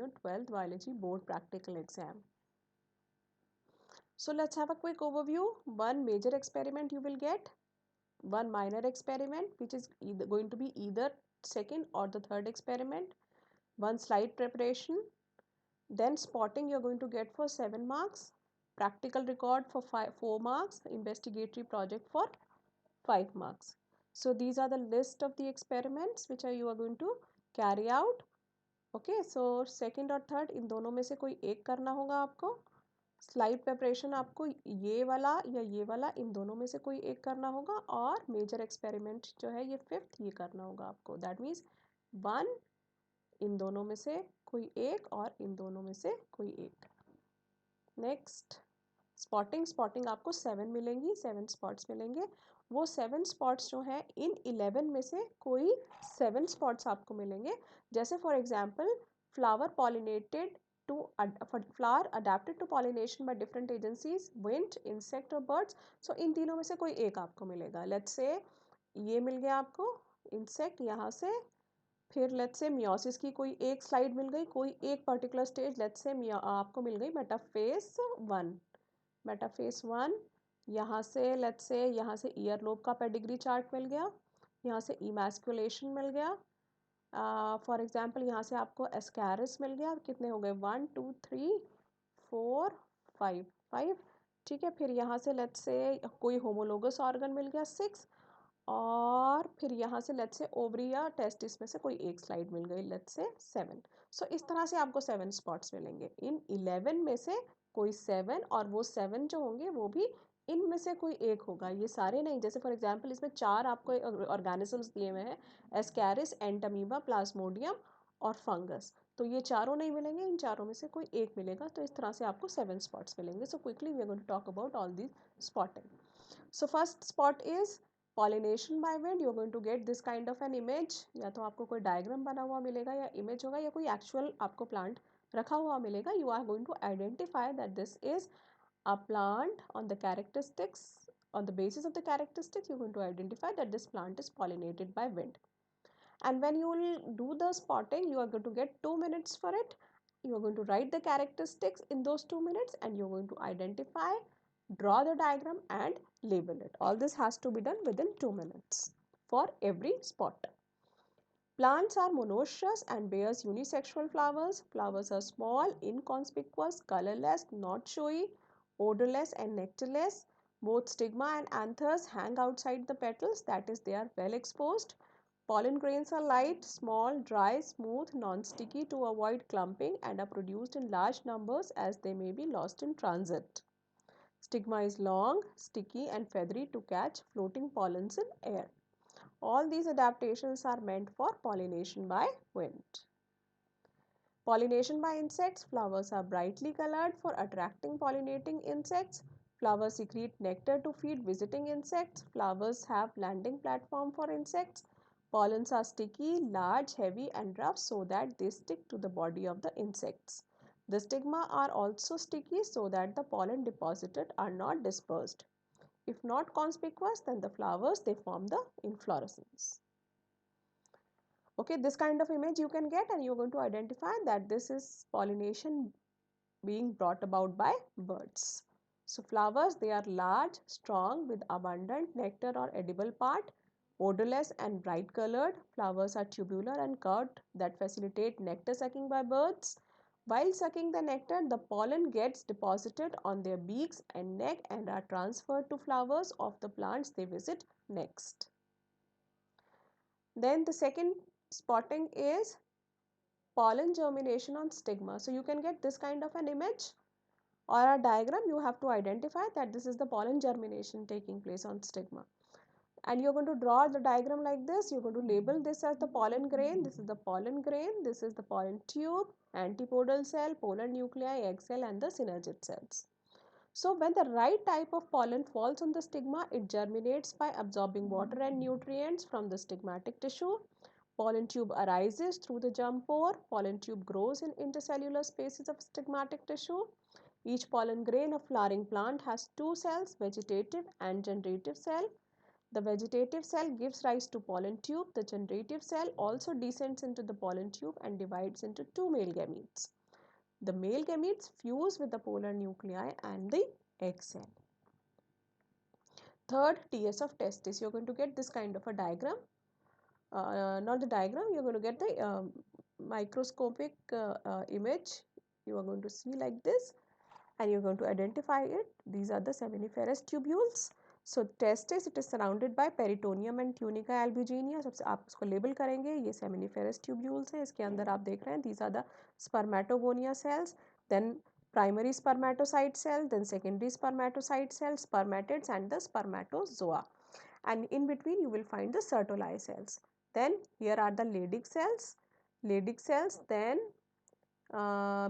12th biology board practical exam. So let's have a quick overview. One major experiment you will get, one minor experiment which is going to be either second or the third experiment, one slide preparation, then spotting you're going to get for 7 marks, practical record for 4 marks, investigatory project for 5 marks. So these are the list of the experiments which you are going to carry out. Okay, so second और third इन दोनों में से कोई एक करना होगा आपको. Slide preparation आपको ये वाला या ये वाला इन दोनों में से कोई एक करना होगा, और मेजर एक्सपेरिमेंट जो है ये फिफ्थ ये करना होगा आपको. दैट मीन्स वन इन दोनों में से कोई एक और इन दोनों में से कोई एक. नेक्स्ट स्पॉटिंग आपको 7 मिलेंगी, 7 स्पॉट्स मिलेंगे. वो 7 स्पॉट्स जो हैं इन 11 में से कोई 7 स्पॉट्स आपको मिलेंगे. जैसे for example flower pollinated to flower adapted to pollination by different agencies, wind, insect और बर्ड्स. सो इन तीनों में से कोई एक आपको मिलेगा. लेट्स से ये मिल गया आपको इंसेक्ट यहाँ से. फिर लेट्स से मियोसिस की कोई एक स्लाइड मिल गई, कोई एक पर्टिकुलर स्टेज. लेट्स से आपको मिल गई मेटाफेस 1. मेटाफेस 1 यहाँ से लेट्स से यहाँ से ईयर लोब का पेडिग्री चार्ट मिल गया, यहाँ से इमैस्कुलेशन मिल गया. फॉर एग्जांपल यहाँ से आपको एस्कैरिस मिल गया. कितने हो गए 1 2 3 4 5 5. ठीक है, फिर यहाँ से लेट्स से कोई होमोलोगस ऑर्गन मिल गया 6, और फिर यहाँ से लेट्स से ओवरी या टेस्टिस में से कोई एक स्लाइड मिल गई लेट्स से 7. सो इस तरह से आपको 7 स्पॉट्स मिलेंगे. इन 11 में से कोई 7, और वो 7 जो होंगे वो भी इनमें से कोई एक होगा, ये सारे नहीं. जैसे फॉर एग्जांपल इसमें 4 आपको ऑर्गेनिजम्स दिए हुए हैं, एस्कैरिस, एंटमीबा, प्लाज्मोडियम और फंगस. तो ये चारों नहीं मिलेंगे, इन चारों में से कोई एक मिलेगा. तो इस तरह से आपको 7 स्पॉट्स मिलेंगे. So quickly we are going to talk about all this spotting. So first spot is pollination by wind. You are going to get this kind of an image. या तो आपको कोई डायग्राम बना हुआ मिलेगा, या इमेज होगा, या कोई एक्चुअल आपको प्लांट रखा हुआ मिलेगा. You are going to identify that this is a plant. On the characteristics, on the basis of the characteristics, you're going to identify that this plant is pollinated by wind. And when you will do the spotting, you are going to get 2 minutes for it. You are going to write the characteristics in those 2 minutes, and you're going to identify, draw the diagram and label it. All this has to be done within 2 minutes for every spot. Plants are monoecious and bears unisexual flowers. Flowers are small, inconspicuous, colorless, not showy, odorless and nectarless. Both stigma and anthers hang outside the petals, that is, they are well exposed. Pollen grains are light, small, dry, smooth, non-sticky to avoid clumping, and are produced in large numbers as they may be lost in transit. Stigma is long, sticky and feathery to catch floating pollens in air. All these adaptations are meant for pollination by wind. Pollination by insects. Flowers are brightly colored for attracting pollinating insects. Flowers secrete nectar to feed visiting insects. Flowers have landing platform for insects. Pollens are sticky, large, heavy and rough so that they stick to the body of the insects. The stigma are also sticky so that the pollen deposited are not dispersed. If not conspicuous, then the flowers they form the inflorescence. Okay, this kind of image you can get, and you're going to identify that this is pollination being brought about by birds. So flowers, they are large, strong with abundant nectar or edible part, odorless and bright colored. Flowers are tubular and curved that facilitate nectar sucking by birds. While sucking the nectar, the pollen gets deposited on their beaks and neck and are transferred to flowers of the plants they visit next. Then the second spotting is pollen germination on stigma. So you can get this kind of an image or a diagram. You have to identify that this is the pollen germination taking place on stigma. And you're going to draw the diagram like this. You're going to label this as the pollen grain. This is the pollen grain. This is the pollen tube, antipodal cell, polar nuclei, egg cell and the synergid cells. So when the right type of pollen falls on the stigma, it germinates by absorbing water and nutrients from the stigmatic tissue. Pollen tube arises through the germ pore. Pollen tube grows in intercellular spaces of stigmatic tissue. Each pollen grain of flowering plant has 2 cells, vegetative and generative cell. The vegetative cell gives rise to pollen tube. The generative cell also descends into the pollen tube and divides into two male gametes. The male gametes fuse with the polar nuclei and the egg cell. Third, TS of testis. You're going to get this kind of a diagram. Not the diagram, you're going to get the microscopic image. You are going to see like this and you're going to identify it. These are the seminiferous tubules. So testis, it is surrounded by peritoneum and tunica albuginea. सबसे आप इसको label करेंगे, ये seminiferous tubules हैं. इसके अंदर आप देख रहे हैं, these are the spermatogonia cells, then primary spermatocyte cell, then secondary spermatocyte cell, spermatids and the spermatozoa. And in between you will find the Sertoli cells. Then here are the Leydig cells. Then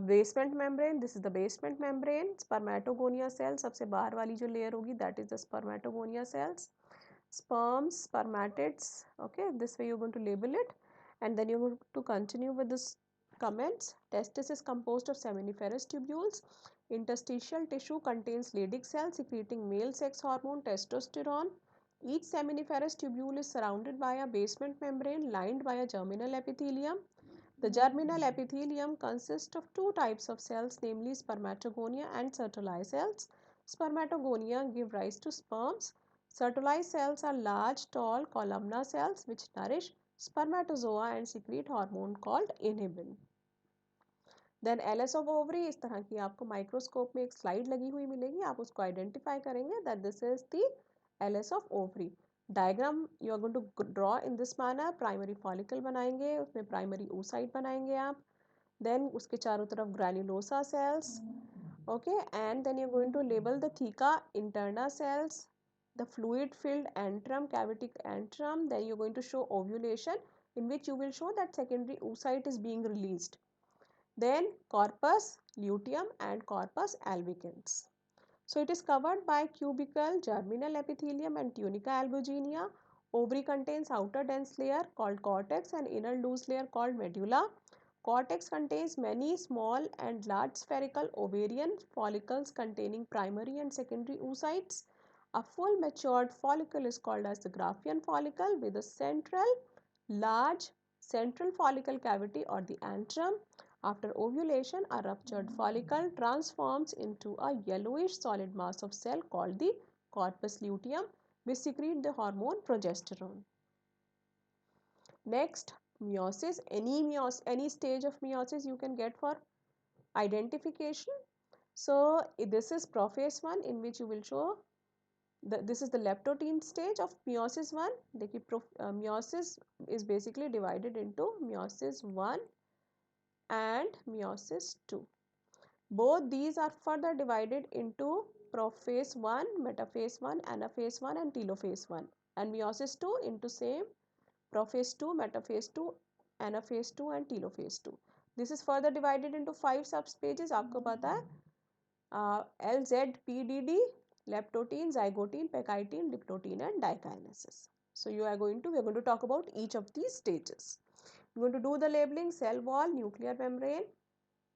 basement membrane, this is the basement membrane. Spermatogonia cells, सबसे बाहर वाली जो layer होगी, that is the spermatogonia cells. Sperms, spermatids, okay, this way you're going to label it. And then you're going to continue with this comments. Testis is composed of seminiferous tubules. Interstitial tissue contains Leydig cells secreting male sex hormone testosterone. Each seminiferous tubule is surrounded by a basement membrane lined by a germinal epithelium. The germinal epithelium consists of two types of cells, namely spermatogonia and Sertoli cells. Spermatogonia give rise to sperms. Sertoli cells are large, tall, columnar cells which nourish spermatozoa and secrete hormone called inhibin. Then LS of ovary, इस तरह की आपको microscope में एक slide लगी हुई मिलेगी, आप उसको आइडेंटिफाई करेंगे that this is the LS of ovary. Diagram you are going to draw in this manner. Primary follicle बनाएंगे, उसमें primary oocyte बनाएंगे आप. Then उसके चारों तरफ granulosa cells, okay, and then you're going to label the theca interna cells, the fluid filled antrum, cavity antrum. Then you're going to show ovulation, in which you will show that secondary oocyte is being released. Then corpus luteum and corpus albicans. So it is covered by cubical, germinal epithelium and tunica albuginea. Ovary contains outer dense layer called cortex and inner loose layer called medulla. Cortex contains many small and large spherical ovarian follicles containing primary and secondary oocytes. A full matured follicle is called as the Graafian follicle with a large central follicle cavity or the antrum. After ovulation, a ruptured follicle transforms into a yellowish solid mass of cell called the corpus luteum, which secrete the hormone progesterone. Next, meiosis. Any stage of meiosis you can get for identification. So this is prophase 1, in which you will show this is the leptotene stage of meiosis 1. Meiosis is basically divided into meiosis 1 and meiosis 2. Both these are further divided into prophase 1, metaphase 1, anaphase 1 and telophase 1, and meiosis 2 into same prophase 2, metaphase 2, anaphase 2 and telophase 2. This is further divided into 5 subspages. आपको पता है LZPDD, leptotene, zygotene, pectine, diptotene and dikinesis. So we are going to talk about each of these stages. We are going to do the labeling: cell wall, nuclear membrane,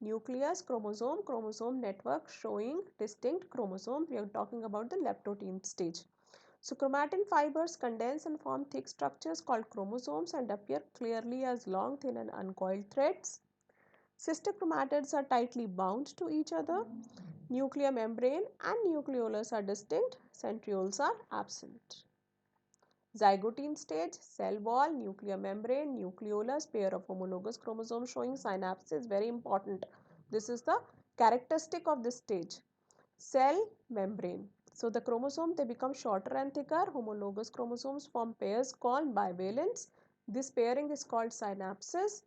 nucleus, chromosome network showing distinct chromosomes. We are talking about the leptotene stage. So chromatin fibers condense and form thick structures called chromosomes and appear clearly as long, thin and uncoiled threads. Sister chromatids are tightly bound to each other. Nuclear membrane and nucleolus are distinct. Centrioles are absent. Zygotene stage, cell wall, nuclear membrane, nucleolus, pair of homologous chromosomes showing synapses. Very important. This is the characteristic of this stage. Cell membrane. So the chromosome, they become shorter and thicker. Homologous chromosomes form pairs called bivalents. This pairing is called synapses.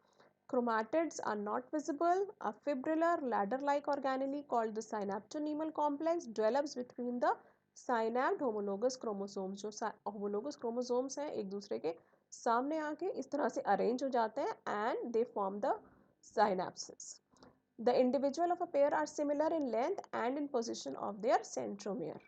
Chromatids are not visible. A fibrillar ladder-like organelle called the synaptonemal complex develops between the synapsed homologous chromosomes. जो homologous chromosomes हैं एक दूसरे के सामने आके इस तरह से arrange हो जाते हैं and they form the synapses. The individual of a pair are similar in length and in position of their centromere.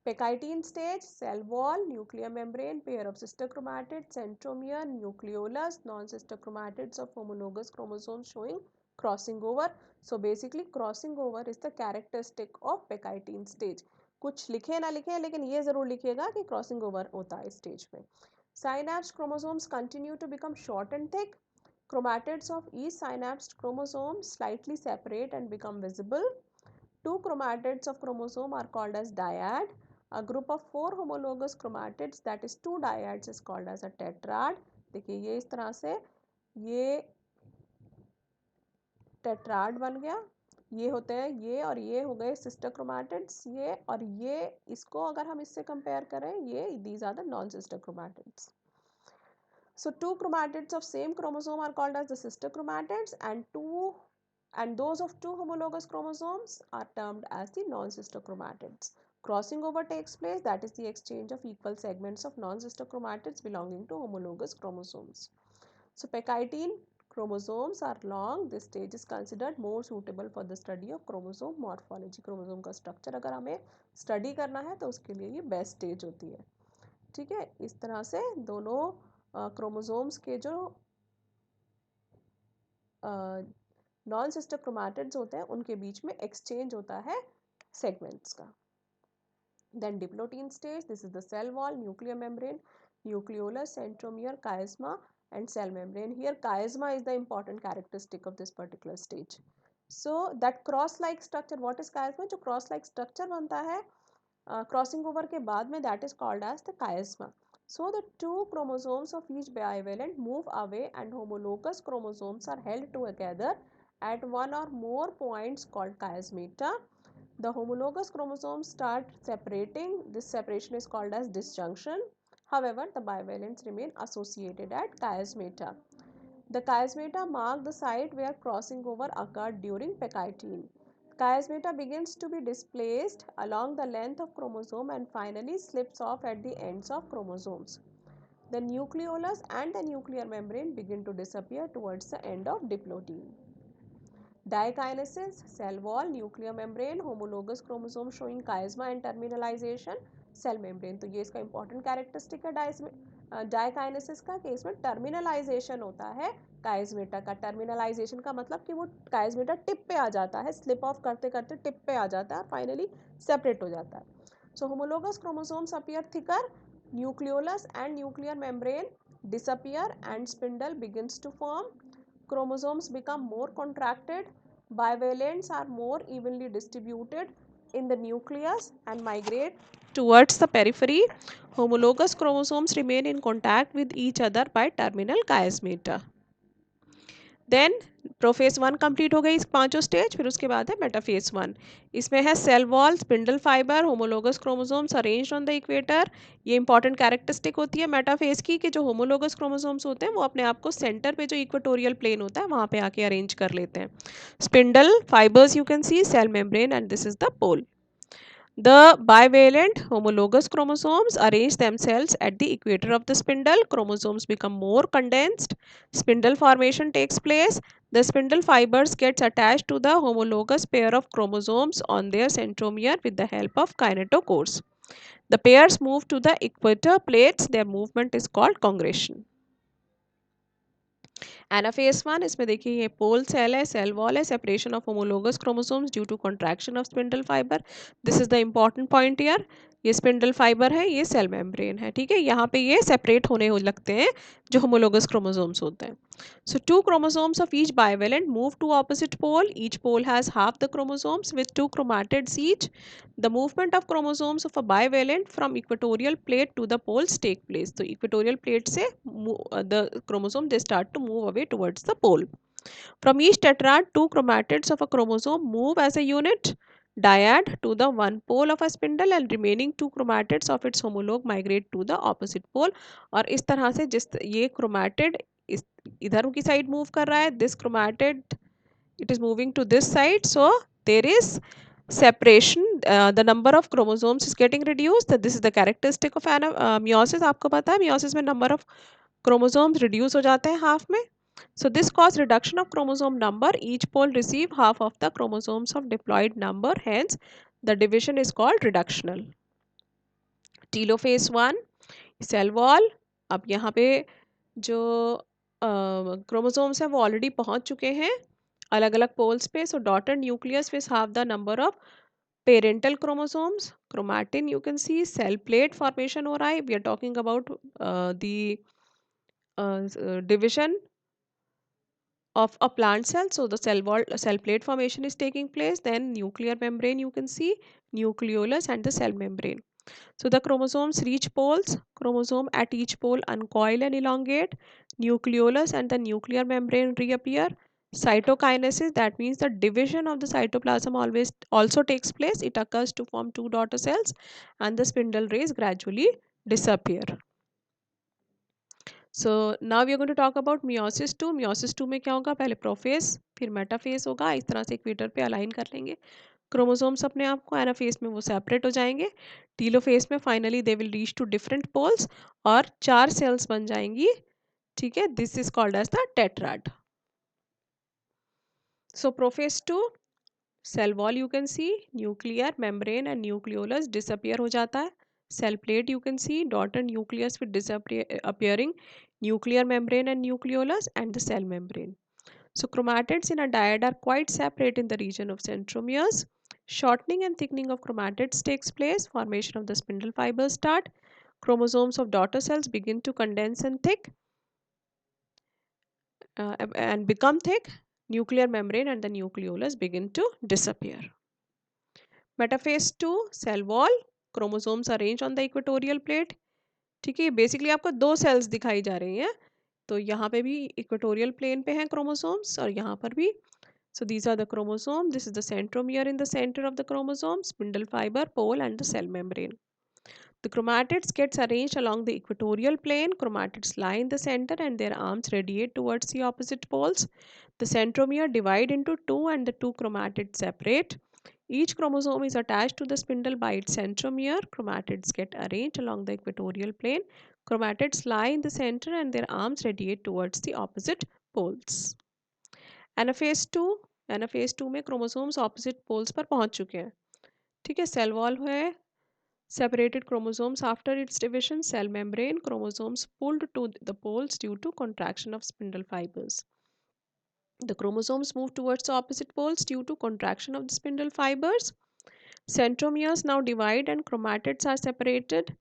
Pectine stage, cell wall, nuclear membrane, pair of sister chromatids, centromere, nucleolus, non-sister chromatids of homologous chromosomes showing crossing over. So basically crossing over is the characteristic of Pectine stage. कुछ लिखे ना लिखे लेकिन ये जरूर लिखिएगा कि crossing over होता है इस स्टेज पे। Synapse chromosomes continue to become short and thick. Chromatids of each synapse chromosome slightly separate and become visible. Two chromatids of chromosome are called as dyad. A group of four homologous chromatids, that is two dyads, is called as a tetrad. देखिए ये इस तरह से ये tetrad बन गया। ये होते हैं ये, और ये हो गए सिस्टर क्रोमैटिड्स, ये और ये। इसको अगर हम इससे कंपेयर करें, ये these are the non sister chromatids. So two chromatids of same chromosome are called as the sister chromatids, and those of two homologous chromosomes are termed as the non-sister chromatids. Crossing over takes place, that is the exchange of equal segments of non-sister chromatids belonging to homologous chromosomes. So pectine chromosomes are long. This stage is considered more suitable for the study of chromosome morphology. Chromosome का structure अगर हमें study करना है तो उसके लिए ये best stage होती है। ठीक है, इस तरह से दोनों क्रोमोसोम्स के जो नॉन सिस्टर क्रोमैटिड्स होते हैं उनके बीच में एक्सचेंज होता है सेगमेंट्स का। Then diplotin stage, this is the cell wall, nuclear membrane, nucleolus, centromere, chiasma and cell membrane. Here chiasma is the important characteristic of this particular stage. So that cross like structure, what is chiasma? जो cross like structure बनता है crossing over के बाद में, that is called as the chiasma. So the two chromosomes of each bivalent move away and homologous chromosomes are held together at one or more points called chiasmata. The homologous chromosomes start separating. This separation is called as disjunction. However, the bivalents remain associated at chiasmata. The chiasmata mark the site where crossing over occurred during pectine. Chiasmata begins to be displaced along the length of chromosome and finally slips off at the ends of chromosomes. The nucleolus and the nuclear membrane begin to disappear towards the end of diplotin. Dikinesis, cell wall, nuclear membrane, homologous chromosome showing chiasma and terminalization, cell membrane. तो ये इसका important characteristic है diakinesis का, कि इसमें terminalisation होता है काइजमेटा का। टर्मिनलाइजेशन का मतलब कि वो काइजमेटा टिप पे आ जाता है, स्लिप ऑफ करते करते टिप पे आ जाता है और फाइनली सेपरेट हो जाता है। So homologous chromosomes appear thicker, nucleolus and nuclear membrane disappear and spindle begins to form. Chromosomes become more contracted. Bivalents are more evenly distributed in the nucleus and migrate towards the periphery. Homologous chromosomes remain in contact with each other by terminal chiasmata. Then prophase 1 complete हो गई इस पांचों stage. फिर उसके बाद है metaphase 1। इसमें है cell wall, spindle fibre, homologous chromosomes arranged on the equator. ये इंपॉर्टेंट कैरेक्टरिस्टिक होती है मेटाफेज की, कि जो होमोलोगस क्रोमोसोम्स होते हैं वो अपने आप को सेंटर पे जो इक्वेटोरियल प्लेन होता है वहाँ पे आके अरेंज कर लेते हैं। Spindle fibres you can see, cell membrane and this is the pole. The bivalent homologous chromosomes arrange themselves at the equator of the spindle. Chromosomes become more condensed. Spindle formation takes place. The spindle fibers gets attached to the homologous pair of chromosomes on their centromere with the help of kinetochores. The pairs move to the equator plates. Their movement is called congregation. Anaphase 1, इसमें देखिए ये pole cell है, cell wall है, separation of homologous chromosomes due to contraction of spindle fibre. This is the important point here. ये spindle fibre है, ये cell membrane है। ठीक है, यहाँ पे ये सेपरेट होने हो लगते हैं जो होमोलोगस क्रोमोसोम्स होते हैं। So two chromosomes of each bivalent move to opposite pole. Each pole has half the chromosomes with two chromatids each. The movement of chromosomes of a bivalent from equatorial plate to the poles take place. तो equatorial plate से the chromosome they start to move away towards the pole. From each tetrad, two chromatids of a chromosome move as a unit dyad to the one pole of a spindle and remaining two chromatids of its homologue migrate to the opposite pole. और इस तरह से जिस ये chromatid इस इधर की side move कर रहा है, this chromatid it is moving to this side, so there is separation, the number of chromosomes is getting reduced. This is the characteristic of meiosis. आपको पता है meiosis में number of chromosomes reduce हो जाते हैं half में. So this cause reduction of chromosome number. Each pole receive half of the chromosomes of diploid number. Hence, the division is called reductional. Telophase 1, cell wall. अब यहाँ पे जो chromosomes हैं वो already पहुँच चुके हैं अलग अलग पोल्स पे. So daughter nucleus will have the number of Parental chromosomes, chromatin, you can see cell plate formation हो रहा है. We are talking about the division of a plant cell. So the cell wall, cell plate formation is taking place. Then nuclear membrane, you can see nucleolus and the cell membrane. So the chromosomes reach poles. Chromosome at each pole uncoil and elongate. Nucleolus and the nuclear membrane reappear. Cytokinesis, that means the division of the cytoplasm always also takes place. It occurs to form two daughter cells and the spindle rays gradually disappear. So now we are going to talk about meiosis two. Meiosis two में क्या होगा, पहले profess फिर metaphase होगा. इस तरह से equator पे अलाइन कर लेंगे क्रोमोसोम्स अपने आप को. एनाफेस में वो सेपरेट हो जाएंगे. टीलोफेस में finally they will reach to different poles और 4 सेल्स बन जाएंगी. ठीक है, this is called as the tetrad. So prophase two, cell wall you can see, nuclear membrane and nucleolus disappear हो जाता है. Cell plate you can see daughter nucleus with disappearing nuclear membrane and nucleolus and the cell membrane. So chromatids in a dyad are quite separate in the region of centromeres. Shortening and thickening of chromatids takes place. Formation of the spindle fibers start. Chromosomes of daughter cells begin to condense and thick and become thick. Nuclear membrane and the nucleolus begin to disappear. Metaphase 2, cell wall. Chromosomes arranged on the equatorial plate. ठीक है, basically आपको दो sales दिखाई जा रही हैं. तो यहाँ पे भी इक्वेटोरियल प्लेन पे हैं क्रोमोसोम्स और यहाँ पर भी. So these are the chromosome. This is the centromere in the center of the chromosome, spindle fiber, pole, and the cell membrane. The chromatids gets arranged along the equatorial plane. Chromatids lie in the center and their arms radiate towards the opposite poles. The centromere divide into two and the two chromatids separate. Each chromosome is attached to the spindle by its centromere. Chromatids get arranged along the equatorial plane. Chromatids lie in the center and their arms radiate towards the opposite poles. Anaphase to, anaphase to में chromosomes opposite poles पर पहुंच चुके हैं. ठीक है, cell wall है, separated chromosomes after its division. Cell membrane, chromosomes pulled to the poles due to contraction of spindle fibers. The chromosomes move towards the opposite poles due to contraction of the spindle fibers. Centromeres now divide and chromatids are separated.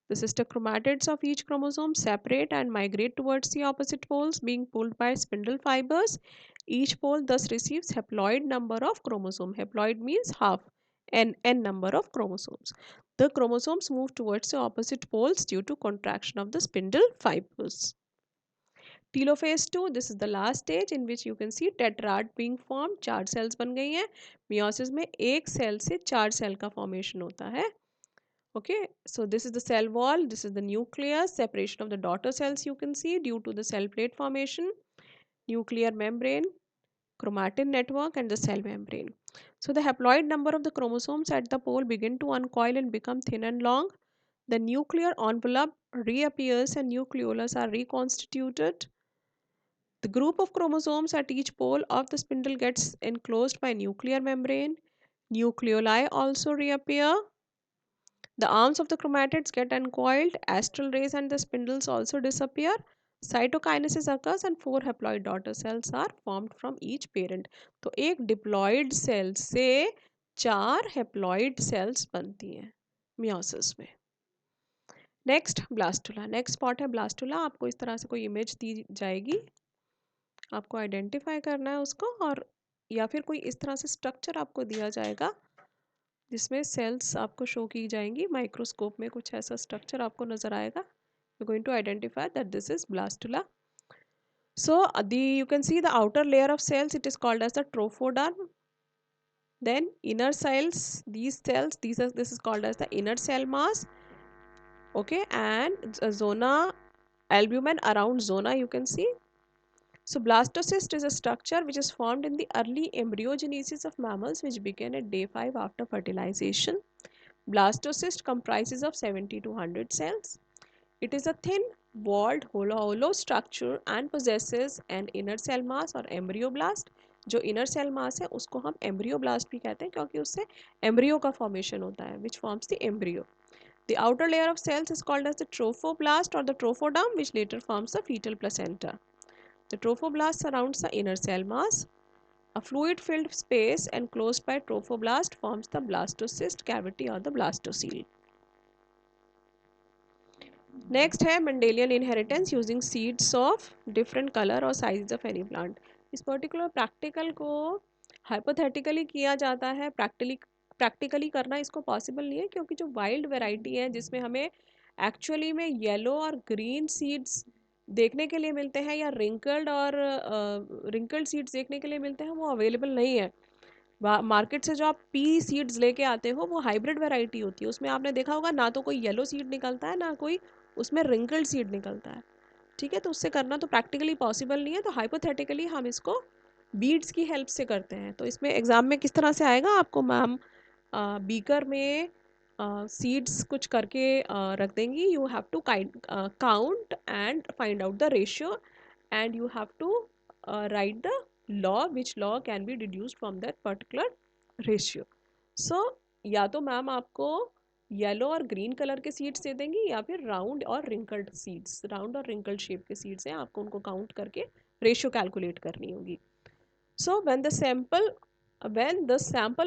The sister chromatids of each chromosome separate and migrate towards the opposite poles, being pulled by spindle fibers. Each pole thus receives haploid number of chromosomes. Haploid means half, n number of chromosomes. The chromosomes move towards the opposite poles due to contraction of the spindle fibers. Telophase 2, this is the last stage in which you can see tetrad being formed. 4 cells बन गई हैं. Meiosis में एक cell से 4 cell का formation होता है. Okay, so this is the cell wall, this is the nucleus, separation of the daughter cells you can see due to the cell plate formation, nuclear membrane, chromatin network and the cell membrane. So the haploid number of the chromosomes at the pole begin to uncoil and become thin and long. The nuclear envelope reappears and nucleolus are reconstituted. The group of chromosomes at each pole of the spindle gets enclosed by nuclear membrane. Nucleoli also reappear. The arms of the chromatids get uncoiled, astral rays and the spindles also disappear. Cytokinesis occurs and 4 haploid daughter cells are formed from each parent. तो एक diploid cell से 4 haploid cells बनती हैं meiosis में. Next blastula. Next part है blastula. आपको इस तरह से कोई इमेज दी जाएगी, आपको आइडेंटिफाई करना है उसको, और या फिर कोई इस तरह से स्ट्रक्चर आपको दिया जाएगा जिसमें सेल्स आपको शो की जाएंगी. माइक्रोस्कोप में कुछ ऐसा स्ट्रक्चर आपको नजर आएगा. You're going to identify that this is blastula. So you can see the outer layer of cells, it is called as the trophoderm. Then inner cells, these cells, this is called as the inner cell mass. Okay, and zona, albumen around zona you can see. So blastocyst is a structure which is formed in the early embryogenesis of mammals which began at day 5 after fertilization. Blastocyst comprises of 70 to 100 cells. It is a thin walled hollow structure and possesses an inner cell mass or embryoblast. जो inner cell mass है उसको हम embryoblast भी कहते हैं क्योंकि उससे embryo का formation होता है which forms the embryo. The outer layer of cells is called as the trophoblast or the trophoderm which later forms the fetal placenta. The trophoblast surrounds the inner cell mass. A fluid filled space enclosed by trophoblast forms the blastocyst cavity or the blastocele. Next है Mendelian inheritance using seeds of different colour और size of any plant. इस particular practical को hypothetically किया जाता है, practically करना इसको possible नहीं है, क्योंकि जो वाइल्ड वेराइटी है जिसमें हमें एक्चुअली में येलो और ग्रीन सीड्स देखने के लिए मिलते हैं या रिंकल्ड सीड्स देखने के लिए मिलते हैं, वो अवेलेबल नहीं है. मार्केट से जो आप पी सीड्स लेके आते हो वो हाइब्रिड वैरायटी होती है, उसमें आपने देखा होगा ना तो कोई येलो सीड निकलता है ना कोई उसमें रिंकल्ड सीड निकलता है. ठीक है, तो उससे करना तो प्रैक्टिकली पॉसिबल नहीं है, तो हाइपोथेटिकली हम इसको बीड्स की हेल्प से करते हैं. तो इसमें एग्जाम में किस तरह से आएगा, आपको मैम बीकर में सीड्स कुछ करके रख देंगी. You have to count and find out the ratio and you have to write the law which law can be deduced from that particular ratio. So या तो मैम आपको येलो और green colour के seeds दे देंगी या फिर round और wrinkled seeds, round और रिंकल्ड शेप के सीड्स हैं, आपको उनको काउंट करके रेशियो कैलकुलेट करनी होगी. So when the sample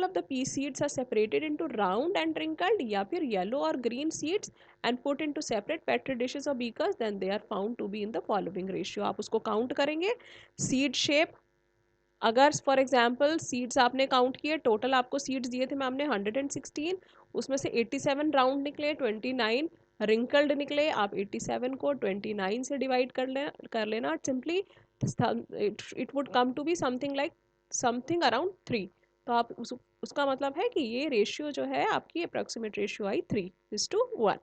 of the pea seeds are separated into round and wrinkled या फिर yellow or green seeds and put into separate petri dishes or beakers, then they are found to be in the following ratio. आप उसको count करेंगे. Seed shape, अगर for example seeds आपने count किए, total आपको seeds दिए थे ma'am ने 116, उसमें से 87 राउंड निकले, 29 रिंकल्ड निकले. आप 87 को 29 से डिवाइड कर लेना simply. It would come to be something like something around 3. तो आप उसका मतलब है कि ये रेशियो जो है आपकी अप्रॉक्सीमेट रेशियो आई 3:1.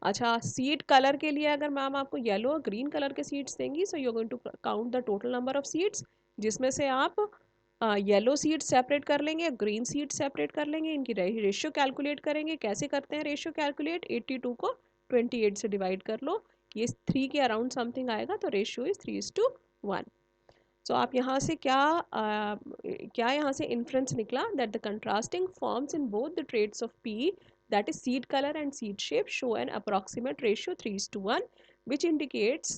अच्छा, सीड कलर के लिए अगर मैम आपको येलो और ग्रीन कलर के सीड्स देंगी, so you are going to count the total number of seeds, जिसमें से आप येलो सीड सेपरेट कर लेंगे, ग्रीन सीड सेपरेट कर लेंगे, इनकी रेशियो कैलकुलेट करेंगे. कैसे करते हैं रेशियो कैलकुलेट, 82 को 28 से डिवाइड कर लो, ये 3 के अराउंड समथिंग आएगा, तो रेशियो इज 3:1. सो आप यहाँ से क्या यहाँ से इन्फ्रेंस निकला, that the contrasting forms in both the traits of pea, that is seed color and seed shape, show an approximate ratio 3:1, which indicates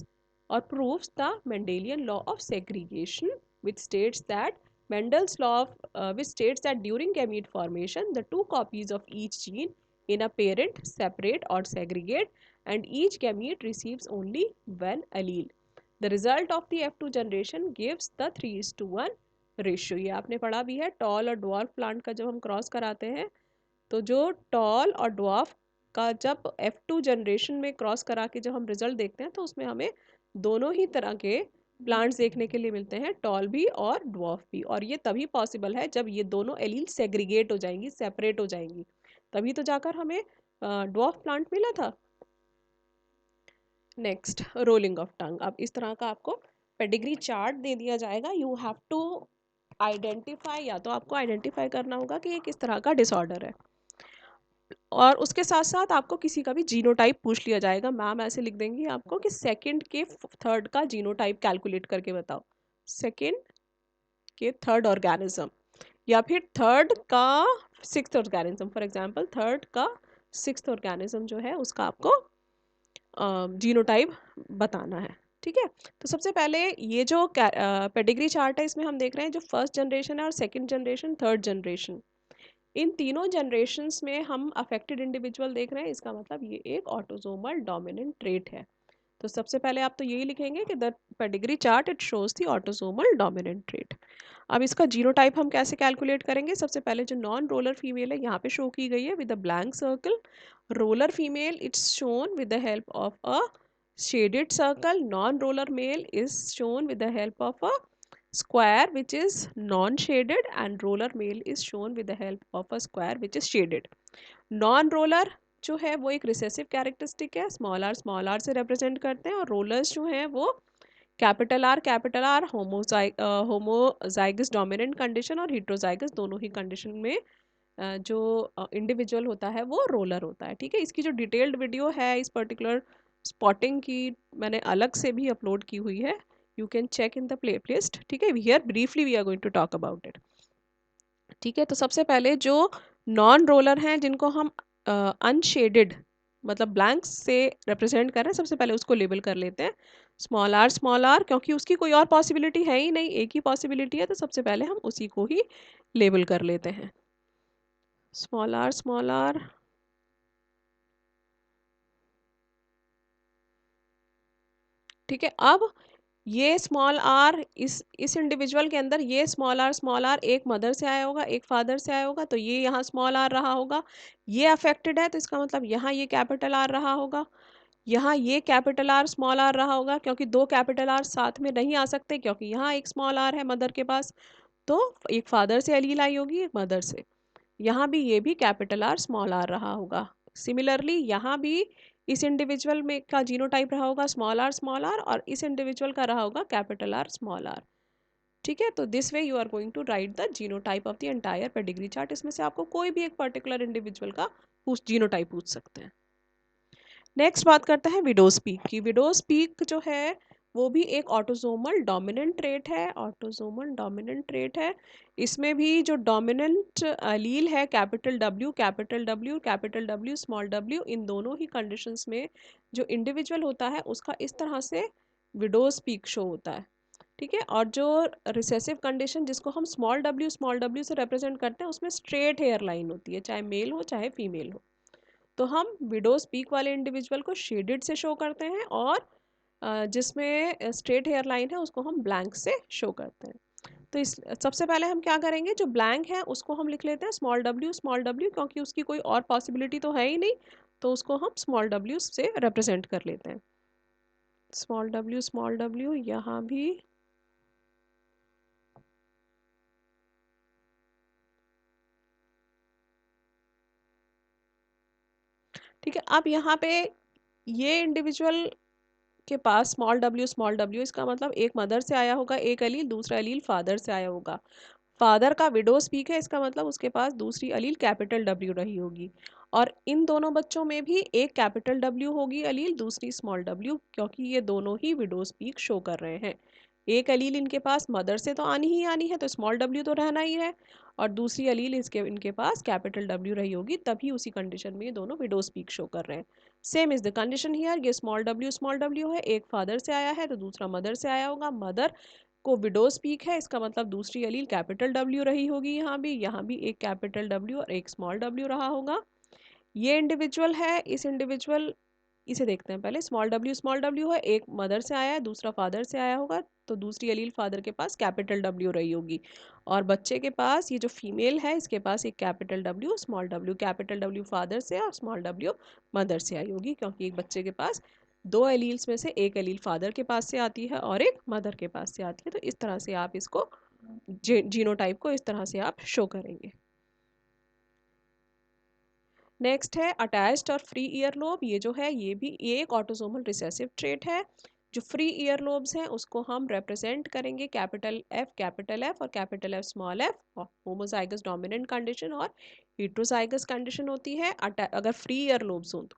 or proves the Mendelian law of segregation, which states that Mendel's law which states that during gamete formation the two copies of each gene in a parent separate or segregate and each gamete receives only one allele. The result of the F2 generation gives the 3:1 ratio. ये आपने पढ़ा भी है, toll और dwarf plant का जब हम cross कराते हैं तो जो टॉल और ड्वार्फ का जब F2 जनरेशन में क्रॉस करा के जब हम रिजल्ट देखते हैं तो उसमें हमें दोनों ही तरह के प्लांट्स देखने के लिए मिलते हैं, टॉल भी और ड्वार्फ भी. और ये तभी पॉसिबल है जब ये दोनों एलील सेग्रीगेट हो जाएंगी, सेपरेट हो जाएंगी, तभी तो जाकर हमें ड्वार्फ प्लांट मिला था. Next, rolling of tongue. अब इस तरह का आपको पेडिग्री चार्ट दे दिया जाएगा. यू हैव टू आइडेंटिफाई, या तो आपको आइडेंटिफाई करना होगा कि ये किस तरह का डिसऑर्डर है, और उसके साथ साथ आपको किसी का भी जीनोटाइप पूछ लिया जाएगा. मैम ऐसे लिख देंगी आपको कि सेकंड के थर्ड का जीनोटाइप कैलकुलेट करके बताओ, सेकंड के थर्ड ऑर्गेनिज्म या फिर थर्ड का sixth organism. For example third का सिक्स्थ ऑर्गेनिज्म जो है उसका आपको जीनोटाइप बताना है. ठीक है, तो सबसे पहले ये जो पेडिग्री चार्ट है इसमें हम देख रहे हैं जो फर्स्ट जनरेशन है और सेकंड जनरेशन, थर्ड जनरेशन, इन तीनों जनरेशन्स में हम अफेक्टेड इंडिविजुअल देख रहे हैं. इसका मतलब ये एक ऑटोसोमल डोमिनेंट ट्रेट है. तो सबसे पहले आप तो यही लिखेंगे कि the pedigree chart it shows the autosomal dominant trait. अब इसका जीनोटाइप हम कैसे कैलकुलेट करेंगे, सबसे पहले जो नॉन रोलर फीमेल है यहाँ पे शो की गई है with a blank circle. Roller female it's shown with the help of a shaded circle. Non-roller male is shown with the help of a square which is non-shaded, and roller male is shown with the help of a square which is shaded. Non-roller जो है वो एक recessive characteristic है, small are से represent करते हैं, और rollers जो हैं वो capital R homozygous dominant condition और हिट्रोजाइगस दोनों ही कंडीशन में जो इंडिविजुअल होता है वो रोलर होता है. ठीक है, इसकी जो डिटेल्ड वीडियो है इस पर्टिकुलर स्पॉटिंग की मैंने अलग से भी अपलोड की हुई है, you can check in the playlist. ठीक है, here briefly we are going to talk about it. ठीक है, तो सबसे पहले जो नॉन रोलर हैं जिनको हम अनशेडेड मतलब ब्लैंक से रिप्रेजेंट कर रहे हैं, सबसे पहले उसको लेबल कर लेते हैं स्मॉल आर, क्योंकि उसकी कोई और पॉसिबिलिटी है ही नहीं, एक ही पॉसिबिलिटी है, तो सबसे पहले हम उसी को ही लेबल कर लेते हैं स्मॉल आर। ठीक है, अब ये स्मॉल आर इस इंडिविजुअल के अंदर ये स्मॉल आर एक मदर से आया होगा, एक फादर से आया होगा, तो ये यहाँ स्मॉल आर रहा होगा। ये अफेक्टेड है तो इसका मतलब यहाँ ये कैपिटल आर रहा होगा, यहाँ ये कैपिटल आर स्मॉल आर रहा होगा, क्योंकि दो कैपिटल आर साथ में नहीं आ सकते, क्योंकि यहाँ एक स्मॉल आर है मदर के पास, तो एक फादर से एलील आई होगी, एक मदर से। यहाँ भी ये भी कैपिटल आर स्मॉल आर रहा होगा। सिमिलरली यहाँ भी इस इंडिविजुअल में का जीनोटाइप रहा होगा स्मॉल आर, और इस इंडिविजुअल का रहा होगा कैपिटल आर स्मॉल आर। ठीक है, तो this way you are going to write the genotype of the entire pedigree chart. इसमें से आपको कोई भी एक पर्टिकुलर इंडिविजुअल का जीनोटाइप पूछ सकते हैं। नेक्स्ट बात करते हैं विडोज पीक की। विडोज पीक जो है वो भी एक ऑटोसोमल डोमिनेंट ट्रेट है, ऑटोसोमल डोमिनेंट ट्रेट है। इसमें भी जो डोमिनेंट अलील है capital W capital W small W, इन दोनों ही कंडीशंस में जो इंडिविजुअल होता है उसका इस तरह से विडोज पीक शो होता है। ठीक है, और जो रिसेसिव कंडीशन जिसको हम स्मॉल डब्ल्यू से रिप्रेजेंट करते हैं उसमें स्ट्रेट हेयर लाइन होती है, चाहे मेल हो चाहे फीमेल हो। तो हम विडोज पीक वाले इंडिविजुअल को शेडेड से शो करते हैं, और जिसमें स्ट्रेट हेयर लाइन है उसको हम ब्लैंक से शो करते हैं। तो इस सबसे पहले हम क्या करेंगे, जो ब्लैंक है उसको हम लिख लेते हैं स्मॉल डब्ल्यू, क्योंकि उसकी कोई और पॉसिबिलिटी तो है ही नहीं, तो उसको हम स्मॉल डब्ल्यू से रिप्रेजेंट कर लेते हैं। स्मॉल डब्ल्यू यहाँ भी। ठीक है, अब यहाँ पे ये इंडिविजुअल के पास स्मॉल डब्ल्यू, इसका मतलब एक मदर से आया होगा एक अलील, दूसरा अलील फादर से आया होगा। फादर का विडो स्पीक है, इसका मतलब उसके पास दूसरी अलील कैपिटल डब्ल्यू रही होगी, और इन दोनों बच्चों में भी एक कैपिटल डब्ल्यू होगी अलील, दूसरी स्मॉल डब्ल्यू, क्योंकि ये दोनों ही विडो स्पीक शो कर रहे हैं। एक अलील इनके पास मदर से तो आनी ही आनी है, तो स्मॉल डब्ल्यू तो रहना ही है, और दूसरी अलील इनके पास कैपिटल डब्ल्यू रही होगी, तभी उसी कंडीशन में ये दोनों विडो स्पीक शो कर रहे हैं। Same is the condition here, ये स्मॉल डब्ल्यू है, एक फादर से आया है तो दूसरा मदर से आया होगा, मदर को विडो स्पीक है, इसका मतलब दूसरी अलील कैपिटल डब्ल्यू रही होगी, यहाँ भी एक कैपिटल डब्ल्यू और एक स्मॉल डब्ल्यू रहा होगा। ये इंडिविजुअल है, इस इंडिविजुअल इसे देखते हैं पहले, स्मॉल डब्ल्यू है, एक मदर से आया है दूसरा फादर से आया होगा, तो दूसरी अलील फादर के पास कैपिटल डब्ल्यू रही होगी, और बच्चे के पास ये जो फीमेल है इसके पास एक capital W small W, capital W father से और स्मॉल डब्ल्यू मदर से आई होगी, क्योंकि एक बच्चे के पास दो एलील्स में से एक एलील फादर के पास से आती है और एक मदर के पास से आती है। तो इस तरह से आप इसको जीनोटाइप को इस तरह से आप शो करेंगे। नेक्स्ट है अटैच्ड और फ्री ईयर लोब। ये जो है ये भी एक ऑटोसोमल रिसेसिव ट्रेट है। जो फ्री ईयर लोब्स हैं उसको हम रिप्रेजेंट करेंगे कैपिटल एफ और capital F small F, homozygous dominant condition और हेट्रोजाइगस कंडीशन होती है। अगर फ्री ईयर लोब्स हो तो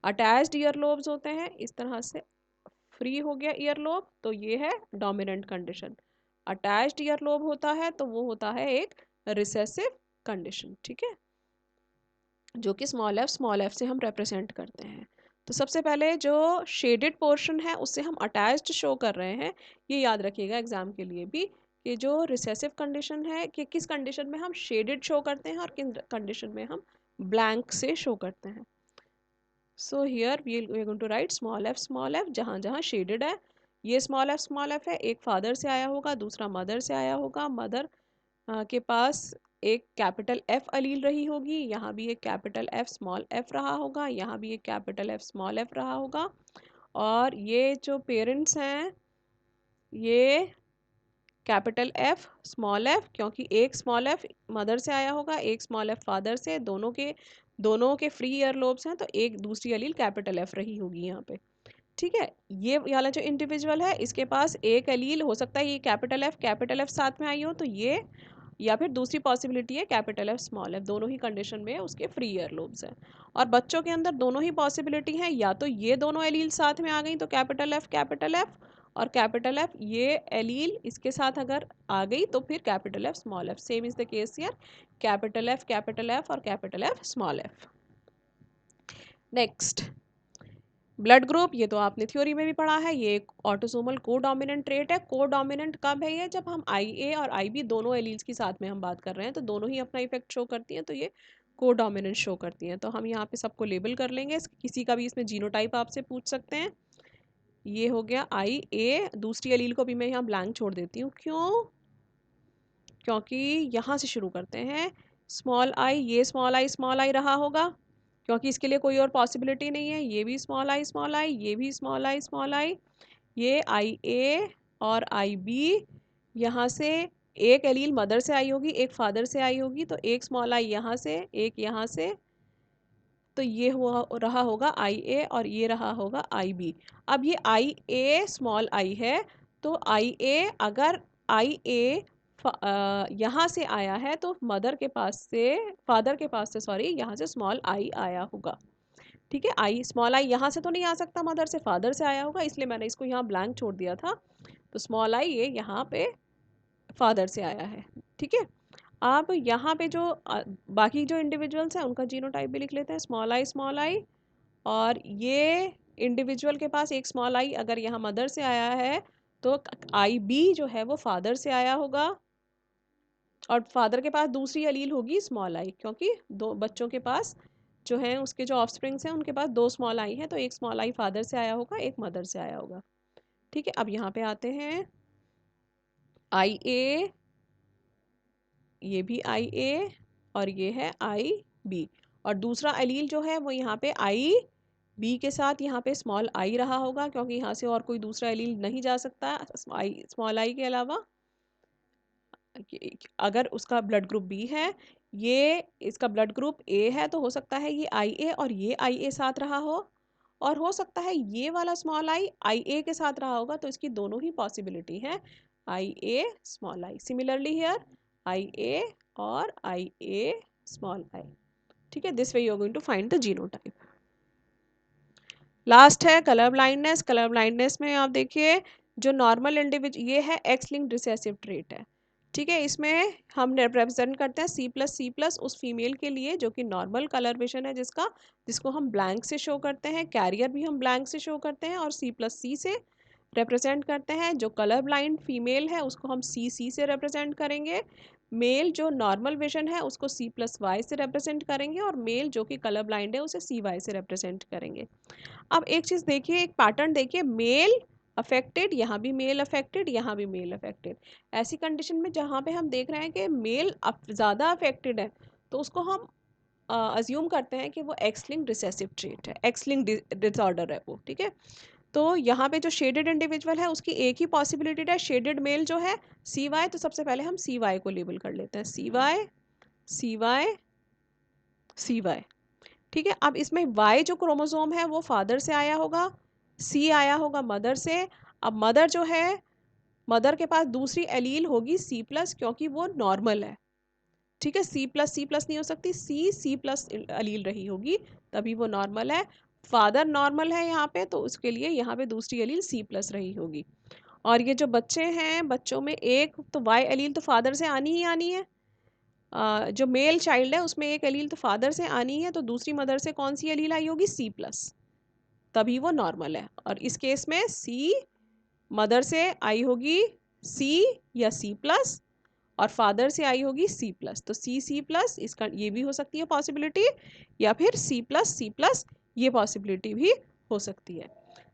अटैच्ड ईयर लोब्स होते हैं इस तरह से, फ्री हो गया ईयर लोब तो ये है dominant condition, attached ear lobe होता है तो वो होता है एक रिसेसिव कंडीशन। ठीक है, जो कि स्मॉल एफ से हम रिप्रेजेंट करते हैं। तो सबसे पहले जो शेडेड पोर्शन है उससे हम अटैच्ड शो कर रहे हैं, ये याद रखिएगा एग्जाम के लिए भी, कि जो रिसेसिव कंडीशन है कि किस कंडीशन में हम शेडेड शो करते हैं और किस कंडीशन में हम ब्लैंक से शो करते हैं। So here we are going to write small f जहाँ जहाँ शेडेड है। ये स्मॉल एफ है, एक फादर से आया होगा दूसरा मदर से आया होगा, मदर के पास एक कैपिटल एफ अलील रही होगी, यहाँ भी एक कैपिटल एफ स्मॉल एफ रहा होगा, यहाँ भी एक कैपिटल एफ स्मॉल एफ रहा होगा, और ये जो पेरेंट्स हैं ये कैपिटल एफ स्मॉल एफ, क्योंकि एक स्मॉल एफ मदर से आया होगा एक स्मॉल एफ फादर से, दोनों के फ्री ईयर लोब्स हैं तो एक दूसरी अलील कैपिटल एफ रही होगी यहाँ पे। ठीक है, ये वाला जो इंडिविजुअल है इसके पास एक अलील हो सकता है ये कैपिटल एफ साथ में आई हो तो ये, या फिर दूसरी पॉसिबिलिटी है कैपिटल एफ स्मॉल एफ, दोनों ही कंडीशन में उसके फ्री ईयर लोब्स हैं। और बच्चों के अंदर दोनों ही पॉसिबिलिटी है, या तो ये दोनों एलील साथ में आ गई तो कैपिटल एफ और कैपिटल एफ, ये एलील इसके साथ अगर आ गई तो फिर capital F small F. Same is the case here, capital F और capital F small F. Next blood group, ये तो आपने थ्योरी में भी पढ़ा है, ये एक ऑटोसोमल कोडोमिनेंट ट्रेट है। कोडोमिनेंट कब है ये? जब हम IA और IB दोनों एलील्स की साथ में हम बात कर रहे हैं, तो दोनों ही अपना इफेक्ट शो करती हैं, तो ये कोडोमिनेंट शो करती हैं। तो हम यहाँ पे सबको लेबल कर लेंगे, किसी का भी इसमें जीनोटाइप आपसे पूछ सकते हैं। ये हो गया IA, दूसरी एलील को भी मैं यहाँ ब्लैंक छोड़ देती हूँ। क्यों? क्योंकि यहाँ से शुरू करते हैं। स्मॉल आई, ये स्मॉल आई रहा होगा, क्योंकि इसके लिए कोई और पॉसिबिलिटी नहीं है। ये भी स्मॉल आई, ये भी स्मॉल आई, ये IA और IB, यहाँ से एक एलील मदर से आई होगी, एक फादर से आई होगी, तो एक स्मॉल आई यहाँ से, एक यहाँ से, तो ये हुआ रहा होगा IA और ये रहा होगा IB। अब ये IA स्मॉल आई है, तो IA अगर IA यहाँ से आया है तो मदर के पास से, फादर के पास से सॉरी, यहाँ से स्मॉल आई आया होगा। ठीक है, आई स्मॉल आई यहाँ से तो नहीं आ सकता, मदर से, फादर से आया होगा, इसलिए मैंने इसको यहाँ ब्लैंक छोड़ दिया था। तो स्मॉल आई ये यहाँ पे फादर से आया है। ठीक है, अब यहाँ पे जो बाकी जो इंडिविजुअल्स हैं उनका जीनोटाइप भी लिख लेते हैं। स्मॉल आई, और ये इंडिविजुअल के पास एक स्मॉल आई अगर यहाँ मदर से आया है, तो IB जो है वो फादर से आया होगा, और फादर के पास दूसरी एलील होगी स्मॉल आई, क्योंकि दो बच्चों के पास जो हैं, उसके जो ऑफस्प्रिंग्स हैं उनके पास दो स्मॉल आई हैं, तो एक स्मॉल आई फादर से आया होगा, एक मदर से आया होगा। ठीक है, अब यहाँ पे आते हैं IA, ये भी IA, और ये है IB, और दूसरा एलील जो है वो यहाँ पे IB के साथ यहाँ पे स्मॉल आई रहा होगा, क्योंकि यहाँ से और कोई दूसरा एलील नहीं जा सकता स्मॉल आई के अलावा, अगर उसका ब्लड ग्रुप B है, ये इसका ब्लड ग्रुप A है, तो हो सकता है ये IA और ये IA साथ रहा हो, और हो सकता है ये वाला स्मॉल आई IA के साथ रहा होगा, तो इसकी दोनों ही पॉसिबिलिटी है, IA small i. Similarly here IA और IA स्मॉल आई। ठीक है, this way you are going to find the genotype. Last है कलर ब्लाइंडनेस। कलर ब्लाइंडनेस में आप देखिए, जो नॉर्मल इंडिविजुअल, ये है एक्स लिंक्ड रिसेसिव ट्रेट है। ठीक है, इसमें हम रिप्रेजेंट करते हैं C+C+ उस फीमेल के लिए जो कि नॉर्मल कलर विजन है, जिसको हम ब्लैंक से शो करते हैं, कैरियर भी हम ब्लैंक से शो करते हैं, और C+C से रिप्रेजेंट करते हैं। जो कलर ब्लाइंड फीमेल है उसको हम CC से रिप्रेजेंट करेंगे। मेल जो नॉर्मल विजन है उसको C+Y से रिप्रेजेंट करेंगे, और मेल जो कि कलर ब्लाइंड है उसे CY से रिप्रेजेंट करेंगे। अब एक चीज़ देखिए, एक पैटर्न देखिए, मेल अफेक्टेड, यहाँ भी मेल अफेक्टेड, यहाँ भी मेल अफेक्टेड। ऐसी कंडीशन में जहाँ पे हम देख रहे हैं कि मेल ज़्यादा अफेक्टेड है, तो उसको हम अज्यूम करते हैं कि वो एक्स लिंक्ड रिसेसिव ट्रेट है, एक्स लिंक्ड डिसऑर्डर है वो। ठीक है, तो यहाँ पे जो शेडेड इंडिविजुअल है उसकी एक ही पॉसिबिलिटी है, शेडेड मेल जो है CY, तो सबसे पहले हम CY को लेबल कर लेते हैं, CY CY CY। ठीक है, अब इसमें Y जो क्रोमोसोम है वो फादर से आया होगा, C आया होगा मदर से। अब मदर जो है, मदर के पास दूसरी एलील होगी C+, क्योंकि वो नॉर्मल है। ठीक है, C++ नहीं हो सकती, C+ एलील रही होगी, तभी वो नॉर्मल है। फादर नॉर्मल है यहाँ पे, तो उसके लिए यहाँ पे दूसरी एलील C+ रही होगी। और ये जो बच्चे हैं, बच्चों में एक तो Y एलील तो फादर से आनी ही आनी है। जो मेल चाइल्ड है उसमें एक एलील तो फादर से आनी है, तो दूसरी मदर से कौन सी एलील आई होगी? C+, तभी वो नॉर्मल है। और इस केस में C मदर से आई होगी C या C+, और फादर से आई होगी C+, तो C+, इसका ये भी हो सकती है पॉसिबिलिटी, या फिर C+, ये पॉसिबिलिटी भी हो सकती है।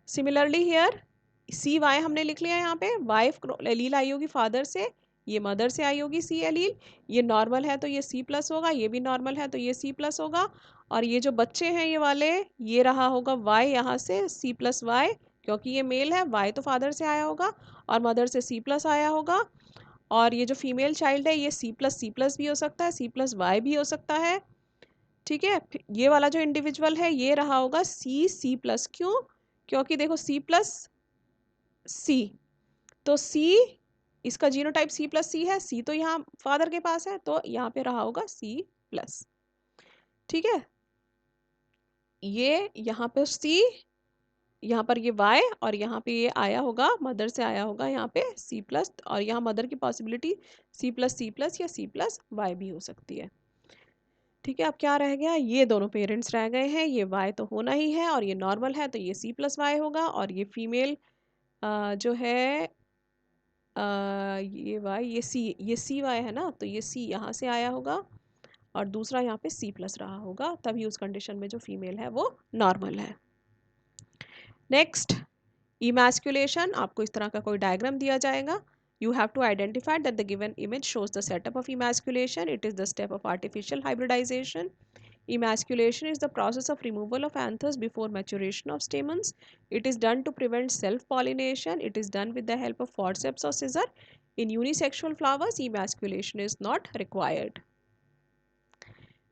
सिमिलरली हियर CY हमने लिख लिया यहाँ पे, Y एलील आई होगी फादर से, ये मदर से आई होगी C एलील, ये नॉर्मल है तो ये C+ होगा, ये भी नॉर्मल है तो ये C+ होगा। और ये जो बच्चे हैं ये वाले, ये रहा होगा Y यहाँ से C+Y, क्योंकि ये मेल है, Y तो फादर से आया होगा और मदर से C+ आया होगा। और ये जो फीमेल चाइल्ड है ये C++ भी हो सकता है, C+Y भी हो सकता है। ठीक है, ये वाला जो इंडिविजुअल है ये रहा होगा C+। क्यों? क्योंकि देखो C+C, तो C, इसका जीनोटाइप C+C है, C तो यहाँ फादर के पास है, तो यहाँ पे रहा होगा C+। ठीक है, ये यहाँ पे C, यहाँ पर ये Y, और यहाँ पे ये आया होगा मदर से आया होगा यहाँ पे C+, और यहाँ मदर की पॉसिबिलिटी C+, या C+Y भी हो सकती है। ठीक है, अब क्या रह गया, ये दोनों पेरेंट्स रह गए हैं, ये वाई तो होना ही है और ये नॉर्मल है तो ये सी प्लस वाई होगा, और ये फीमेल जो है ये वाई ये सी वाई है ना, तो ये सी यहाँ से आया होगा और दूसरा यहाँ पे सी प्लस रहा होगा, तभी उस कंडीशन में जो फीमेल है वो नॉर्मल है। नेक्स्ट, इमैस्कुलेशन, आपको इस तरह का कोई डायग्राम दिया जाएगा। You have to identify that the given image shows the setup of emasculation. It is the step of artificial hybridization. Emasculation is the process of removal of anthers before maturation of stamens. It is done to prevent self-pollination. It is done with the help of forceps or scissor. In unisexual flowers, emasculation is not required.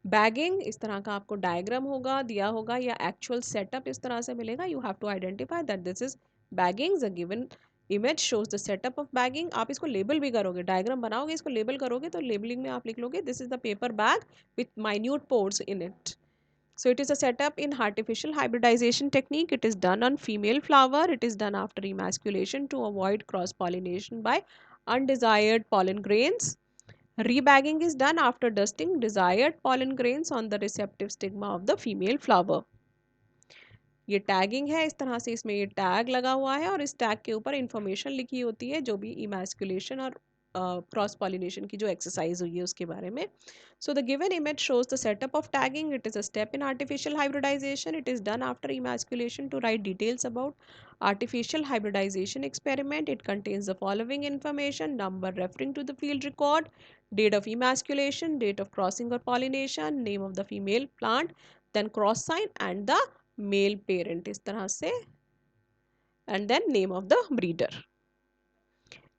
Bagging, इस तरह का आपको diagram होगा दिया होगा या actual setup इस तरह से मिलेगा। You have to identify that this is bagging, the given image shows the setup of bagging. आप इसको लेबल भी करोगे, डायग्राम बनाओगे, इसको लेबल करोगे तो लेबलिंग में आप लिख लोगे this is the paper bag with minute pores in it. So it is a setup in artificial hybridization technique. It is done on female flower. It is done after emasculation to avoid cross pollination by undesired pollen grains. Rebagging is done after dusting desired pollen grains on the receptive stigma of the female flower. ये tagging है, इस तरह से इसमें ये tag लगा हुआ है और इस टैग के ऊपर इंफॉर्मेशन लिखी होती है जो भी इमैस्कुलेशन और क्रॉस पॉलिनेशन की जो एक्सरसाइज हुई है उसके बारे में। So the given image shows the setup of tagging. It is a step in artificial hybridisation. It is done after emasculation to write details about artificial hybridization experiment. It contains the following information: number referring to the field record, date of emasculation, date of crossing or pollination, name of the female plant, then cross sign and the male parent इस तरह से, and then name of the breeder.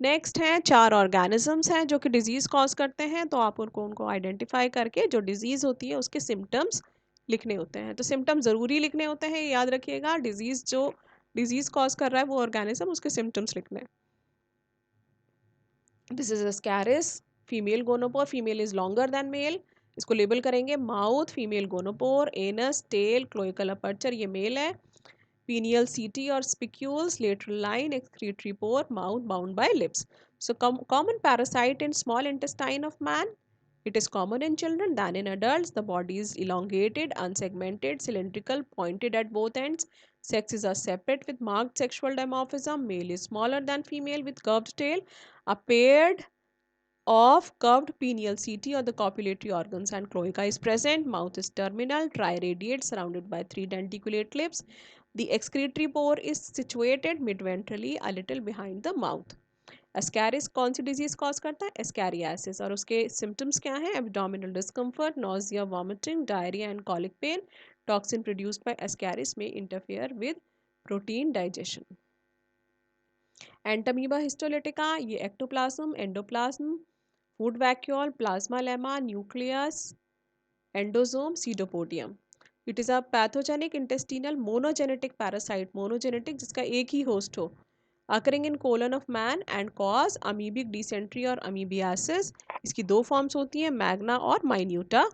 Next है 4 organisms हैं जो कि disease cause करते हैं, तो आप उनको आइडेंटिफाई करके जो डिजीज होती है उसके सिम्टम्स लिखने होते हैं। तो सिम्टम्स ज़रूरी लिखने होते हैं, याद रखिएगा। जो डिजीज कॉज कर रहा है वो ऑर्गेनिज्म, उसके सिम्टम्स लिखने। This is Ascaris, female gonopore, female is longer than male, इसको लेबल करेंगे। Mouth, female gonopore. Anus, tail, cloacal aperture, ये मेल है। Pineal CT or spicules, lateral line, excretory pore, mouth bound by lips. So common parasite in small intestine of man. It is common in children than in adults. The body is elongated, unsegmented, cylindrical, pointed at both ends. Sexes are separate with marked sexual dimorphism. Male is smaller than female with curved tail. A paired of curved pineal CT or the copulatory organs and cloaca is present. Mouth is terminal, triradiate, surrounded by 3 denticulate lips. The excretory pore is situated midventrally, a little behind the mouth. Ascaris कौन सी disease cause करता है? Ascariasis. और उसके symptoms क्या हैं? Abdominal discomfort, nausea, vomiting, diarrhoea and colic pain. Toxin produced by Ascaris में interfere with protein digestion. Entamoeba histolytica, ये ectoplasm, endoplasm, food vacuole, plasmalemma, nucleus, endosome, pseudopodium. It is a pathogenic intestinal monogenetic parasite, monogenetic जिसका एक ही host हो, occurring in colon of man and cause amoebic dysentery और amoebiasis. इसकी 2 forms होती हैं, Magna और माइन्यूटा।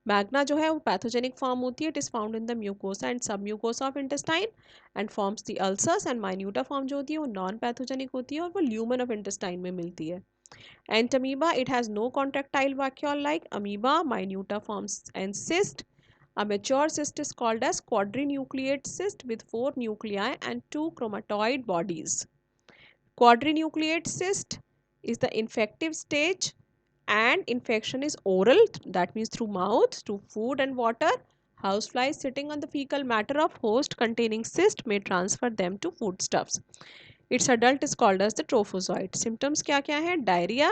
मैग्ना जो है वो पैथोजेनिक फॉर्म होती है, it is found in the mucosa and submucosa of intestine and forms the ulcers. And minuta form जो होती है वो नॉन पैथोजेनिक होती है और वो ल्यूमन ऑफ इंटेस्टाइन में मिलती है। Entamoeba, it has no contractile vacuole like amoeba. Minuta forms and cyst. A mature cyst is called as quadrinucleate cyst with 4 nuclei and 2 chromatoid bodies. Quadrinucleate cyst is the infective stage and infection is oral, that means through mouth, through food and water. Houseflies sitting on the fecal matter of host containing cyst may transfer them to foodstuffs. Its adult is called as the trophozoite. Symptoms क्या क्या है? Diarrhoea,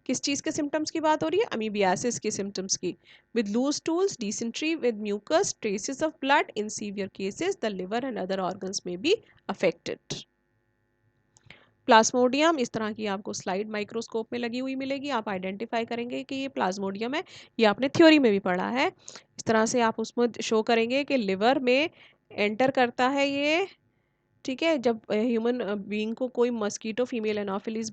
किस चीज़ के symptoms की बात हो रही है? अमीबियासिस के सिम्टम्स की। With loose stools, dysentery with mucus, traces of blood. In severe cases the liver and other organs may be affected. Plasmodium, इस तरह की आपको स्लाइड माइक्रोस्कोप में लगी हुई मिलेगी, आप आइडेंटिफाई करेंगे कि ये प्लाज्मोडियम है। ये आपने थ्योरी में भी पढ़ा है। इस तरह से आप उसमें शो करेंगे कि लिवर में एंटर करता है ये, ठीक है। जब ह्यूमन बीइंग को कोई मस्कीटो, फीमेल एनोफिलीज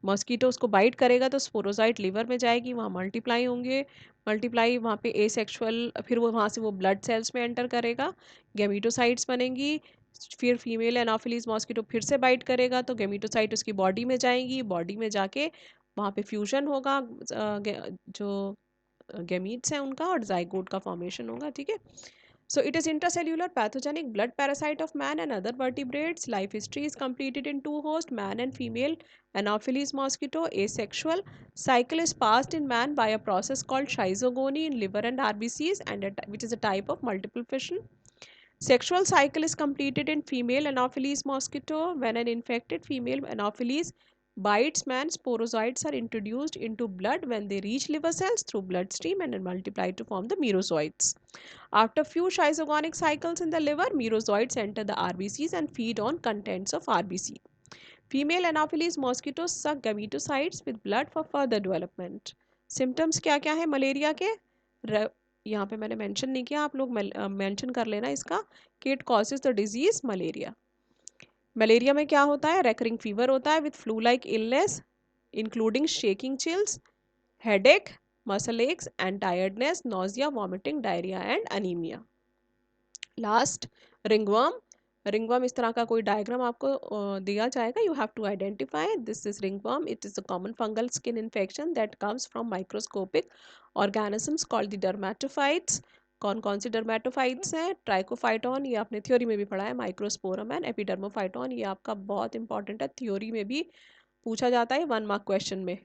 मस्कीटो उसको बाइट करेगा तो स्पोरोजाइट लिवर में जाएगी, वहाँ मल्टीप्लाई होंगे, मल्टीप्लाई वहाँ पे एसेक्सुअल, फिर वो वहाँ से वो ब्लड सेल्स में एंटर करेगा, गैमीटोसाइट्स बनेंगी। फिर फीमेल एनोफिलीज मॉस्किटो फिर से बाइट करेगा तो गैमीटोसाइट उसकी बॉडी में जाएंगी, बॉडी में जाके वहाँ पे फ्यूजन होगा जो गैमीट्स हैं उनका और जाइगोट का फॉर्मेशन होगा, ठीक है। So it is intracellular pathogenic blood parasite of man and other vertebrates. Life history is completed in two hosts, man and female. Anopheles mosquito, asexual. Cycle is passed in man by a process called schizogony in liver and RBCs, and which is a type of multiple fission. Sexual cycle is completed in female Anopheles mosquito. When an infected female Anopheles bites man, sporozoites are introduced into blood when they reach liver cells through bloodstream and multiply to form the merozoites. After few schizogonic cycles in the liver, merozoites enter the RBCs and feed on contents of RBC. Female Anopheles mosquitoes suck gametocytes with blood for further development. Symptoms क्या क्या है malaria के? यहाँ पे मैंने mention नहीं किया, आप लोग मेंशन कर लेना इसका कि it causes the disease malaria. Malaria में क्या होता है? रेकरिंग फीवर होता है with flu like illness including shaking chills, headache, muscle aches and tiredness, nausea, vomiting, diarrhoea and anaemia. Last ringworm. Ringworm इस तरह का कोई डायग्राम आपको दिया जाएगा, you have to identify this is ringworm. It is a common fungal skin infection that comes from microscopic organisms called the dermatophytes. कौन कौन सी dermatophytes हैं? ट्राइकोफाइटॉन, ये आपने थ्योरी में भी पढ़ा है, माइक्रोस्पोरम एंड एपिडर्मोफाइटॉन, ये आपका बहुत इंपॉर्टेंट है, थ्योरी में भी पूछा जाता है 1 मार्क क्वेश्चन में।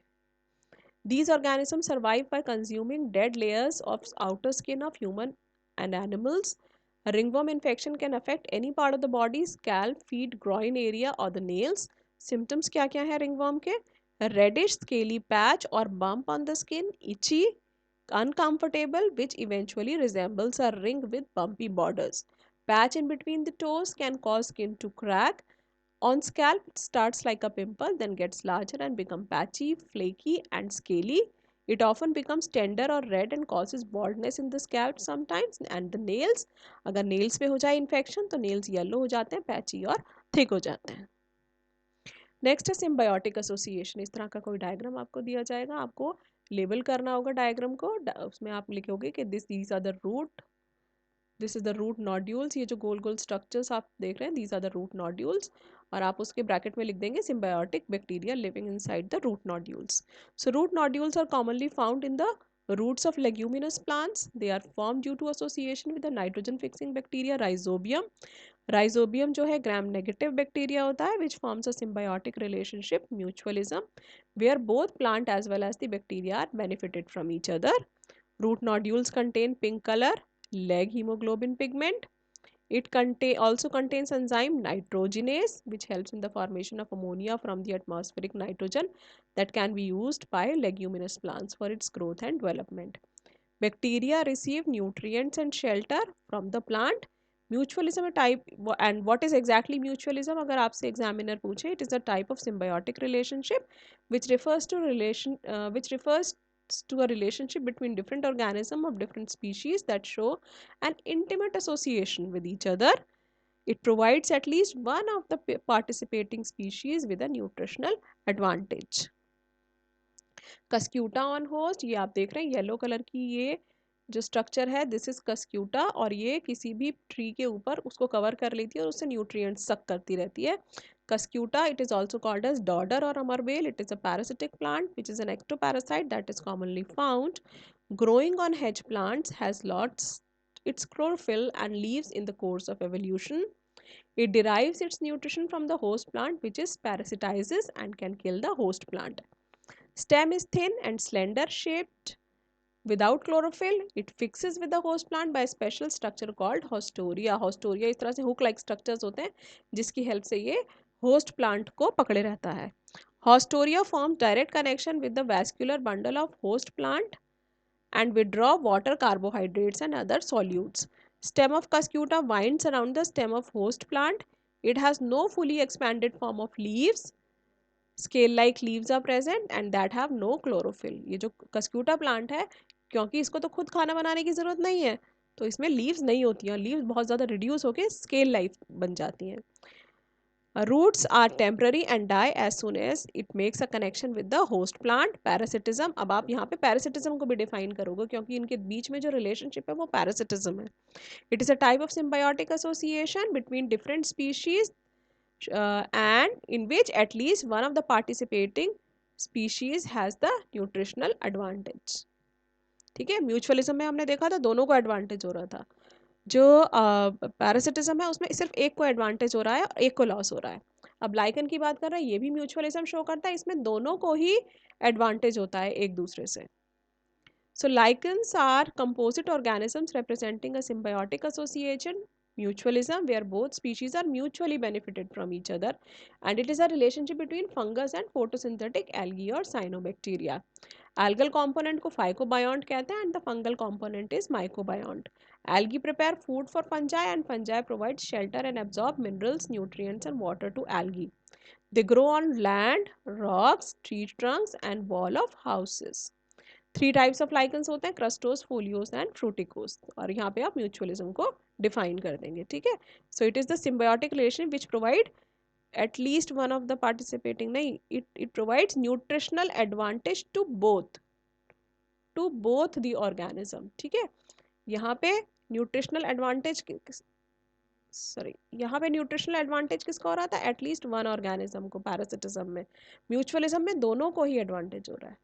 These organisms survive by consuming dead layers of outer skin of human and animals. A ringworm infection can affect any part of the body, scalp, feet, groin area or the nails. Symptoms क्या क्या है ringworm के? A reddish scaly patch or bump on the skin, itchy, uncomfortable, which eventually resembles a ring with bumpy borders. Patch in between the toes can cause skin to crack. On scalp, it starts like a pimple, then gets larger and become patchy, flaky, and scaly. It often becomes tender or red and causes baldness in the scalp sometimes. And the nails, अगर nails पे हो जाए infection तो nails yellow हो जाते हैं, patchy और thick हो जाते हैं। नेक्स्ट है सिम्बायोटिक एसोसिएशन। इस तरह का कोई डायग्राम आपको दिया जाएगा, आपको लेबल करना होगा डायग्राम को, उसमें आप लिखोगे कि these are the root, this is the root nodules, ये जो गोल गोल स्ट्रक्चर्स आप देख रहे हैं these are the root nodules, और आप उसके ब्रैकेट में लिख देंगे symbiotic bacteria living inside the root nodules. So root nodules are commonly found in the roots of leguminous plants. They are formed due to association with the nitrogen fixing bacteria rhizobium. Rhizobium जो है gram negative bacteria होता है which forms a symbiotic relationship mutualism where both plant as well as the bacteria are benefited from each other. Root nodules contain pink color leg hemoglobin pigment. It also contains enzyme nitrogenase, which helps in the formation of ammonia from the atmospheric nitrogen that can be used by leguminous plants for its growth and development. Bacteria receive nutrients and shelter from the plant. Mutualism type, and what is exactly mutualism? अगर आपसे examiner पूछे, it is a type of symbiotic relationship which refers to a relationship between different organisms of different species that show an intimate association with each other. It provides at least one of the participating species with a nutritional advantage. Cuscuta on host, ये आप देख रहे हैं yellow colour की ये जो structure है, this is Cuscuta, और ये किसी भी ट्री के ऊपर उसको कवर कर लेती है और उससे न्यूट्रिएंट्स सक करती रहती है। Cuscuta, it is also called as dodder और अमरबेल. It is a parasitic plant which is an ectoparasite that is commonly found growing on hedge plants, has lost its chlorophyll and leaves in the course of evolution. It derives its nutrition from the host plant which is parasitizes and can kill the host plant. Stem is thin and slender shaped without chlorophyll. It fixes with the host plant by a special structure called haustoria. Haustoria इस तरह से hook like structures होते हैं जिसकी help से ये host plant को पकड़े रहता है. Haustoria forms direct connection with the vascular bundle of host plant and withdraw water, carbohydrates and other solutes. Stem of Cuscuta winds around the stem of host plant. It has no fully expanded form of leaves. Scale like leaves are present and that have no chlorophyll. ये जो Cuscuta plant है, क्योंकि इसको तो खुद खाना बनाने की ज़रूरत नहीं है तो इसमें लीव्स नहीं होती हैं, लीव्स बहुत ज़्यादा रिड्यूस होकर स्केल लाइक बन जाती हैं. Roots are temporary and die as soon as it makes a connection with the host plant. Parasitism, अब आप यहाँ पे parasitism को भी define करोगे क्योंकि इनके बीच में जो relationship है वो parasitism है. It is a type of symbiotic association between different species and in which at least one of the participating species has the nutritional advantage. ठीक है, म्यूचुअलिज्म में हमने देखा था दोनों को एडवांटेज हो रहा था। जो पैरासिटिज्म है उसमें सिर्फ एक को एडवांटेज हो रहा है और एक को लॉस हो रहा है। अब लाइकन की बात कर रहे हैं, ये भी म्यूचुअलिज्म शो करता है, इसमें दोनों को ही एडवांटेज होता है एक दूसरे से। So lichens are composite organisms representing a symbiotic association, mutualism, where both species are mutually benefited from each other, and it is a relationship between fungus and photosynthetic algae or cyanobacteria. Algal component को phycobiont कहते हैं and the fungal component is mycobiont. Algae prepare food for fungi and fungi provide shelter and absorb minerals, nutrients and water to algae. They grow on land, rocks, tree trunks and wall of houses. 3 types of lichens होते हैं, क्रस्टोस, फोलियोस and फ्रूटिकोस, और यहाँ पे आप mutualism को define कर देंगे। ठीक है, so it is the symbiotic relation which provide at least one of the participating नहीं, it provides nutritional advantage to both the organism। ठीक है, यहाँ पे न्यूट्रिशनल एडवांटेज यहाँ पे न्यूट्रिशनल एडवांटेज किसका हो रहा था, एटलीस्ट वन ऑर्गेनिज्म को पैरासिटिज्म में। म्यूचुअलिज्म में दोनों को ही एडवांटेज हो रहा है।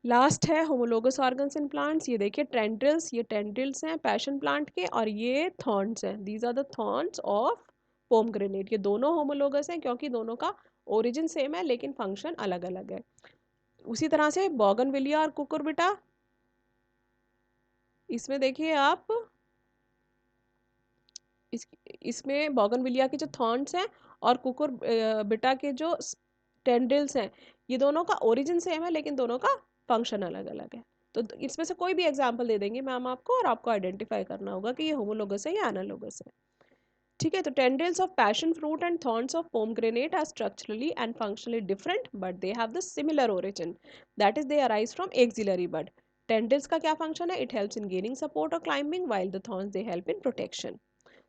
लास्ट है होमोलोगस ऑर्गन्स इन प्लांट्स। ये देखिए टेंड्रिल्स, ये टेंड्रिल्स हैं पैशन प्लांट के, और ये थॉर्न्स हैं, these are the thorns of pomegranate. ये दोनों होमोलोगस हैं क्योंकि दोनों का ओरिजिन सेम है लेकिन फंक्शन अलग अलग है। उसी तरह से बोगनविलिया और कुकुरबिटा, इसमें देखिए आप इसमें बोगनविलिया के जो थॉर्न्स हैं और कुकुरबिटा के जो टेंड्रिल्स हैं, ये दोनों का ओरिजिन सेम है लेकिन दोनों का फंक्शन अलग अलग है। तो इसमें से कोई भी एग्जाम्पल दे देंगे मैम आपको, और आपको आइडेंटिफाई करना होगा कि ये होमोलोगस है या एनालोगस है। ठीक है, तो tendrils of passion fruit and thorns of pomegranate are structurally and functionally different but they have the similar origin, that is they arise from axillary bud. Tendrils का क्या फंक्शन है, it helps in gaining support और climbing, while the thorns they help in protection.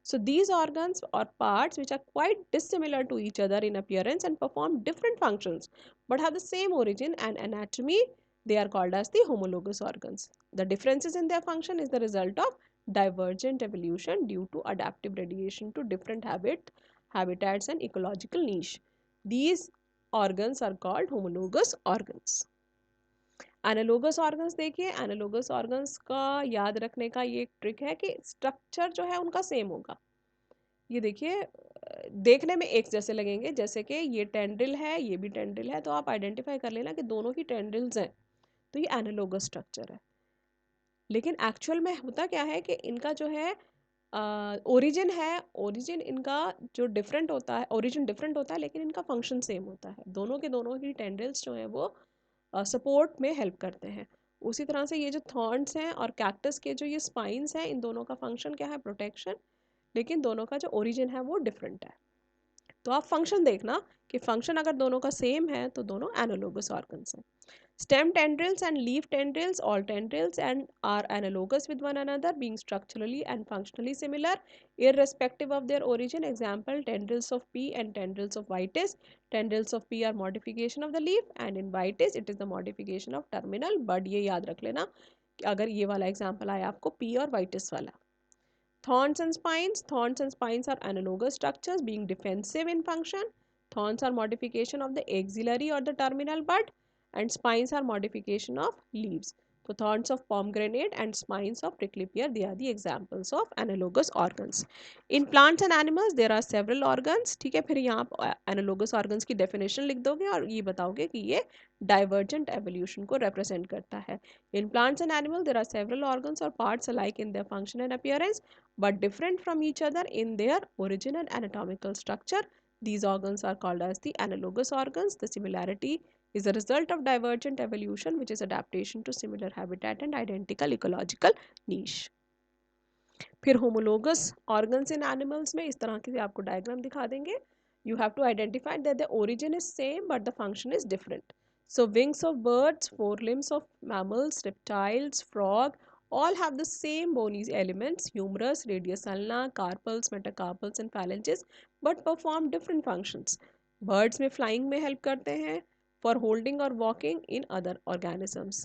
So these organs or parts which are quite dissimilar to each other in appearance and perform different functions but have the same origin and anatomy, they are called as the homologous organs. The differences in their function is the result of divergent evolution due to adaptive radiation to different habitats and ecological niche. These organs are called homologous organs. Analogous organs देखिए, analogous organs का याद रखने का ये एक trick है कि structure जो है उनका सेम होगा। ये देखिए देखने में एक जैसे लगेंगे, जैसे कि ये टेंड्रिल है ये भी टेंड्रिल है, तो आप आइडेंटिफाई कर लेना कि दोनों ही टेंड्रिल्स हैं, तो ये एनालोगस स्ट्रक्चर है। लेकिन एक्चुअल में होता क्या है कि इनका जो है ओरिजिन है, ओरिजिन इनका जो डिफरेंट होता है, ओरिजिन डिफरेंट होता है लेकिन इनका फंक्शन सेम होता है। दोनों के दोनों ही टेंड्रिल्स जो हैं वो सपोर्ट में हेल्प करते हैं। उसी तरह से ये जो थॉर्न्स हैं और कैक्टस के जो ये स्पाइन्स हैं, इन दोनों का फंक्शन क्या है, प्रोटेक्शन, लेकिन दोनों का जो ओरिजिन है वो डिफरेंट है। तो आप फंक्शन देखना कि फंक्शन अगर दोनों का सेम है तो दोनों एनालोगस ऑर्गन्स हैं। Stem tendrils and leaf tendrils, all tendrils and are analogous with one another, being structurally and functionally similar, irrespective of their origin. Example: tendrils of pea and tendrils of vitis. Tendrils of pea are modification of the leaf, and in vitis it is the modification of terminal bud. ये याद रख लेना अगर ये वाला example आया आपको P और वाइटिस वाला। Thorns and spines. Thorns and spines are analogous structures being defensive in function. Thorns are modification of the axillary or the terminal bud, and spines are modification of leaves. So thorns of pomegranate and spines of prickly pear, they are the examples of analogous organs. In plants and animals there are several organs. ठीक है, फिर यहाँ analogous organs की definition लिख दोगे और ये बताओगे कि ये divergent evolution को represent करता है। In plants and animals there are several organs or parts alike in their function and appearance but different from each other in their origin and anatomical structure. These organs are called as the analogous organs. The similarity is a result of divergent evolution, which is adaptation to similar habitat and identical ecological niche. फिर homologous organs in animals में इस तरह के आपको diagram दिखा देंगे. You have to identify that the origin is same but the function is different. So wings of birds, forelimbs of mammals, reptiles, frog, all have the same bony elements: humerus, radius ulna, carpals, metacarpals and phalanges, but perform different functions. Birds में flying में help करते हैं, for holding or walking in other organisms.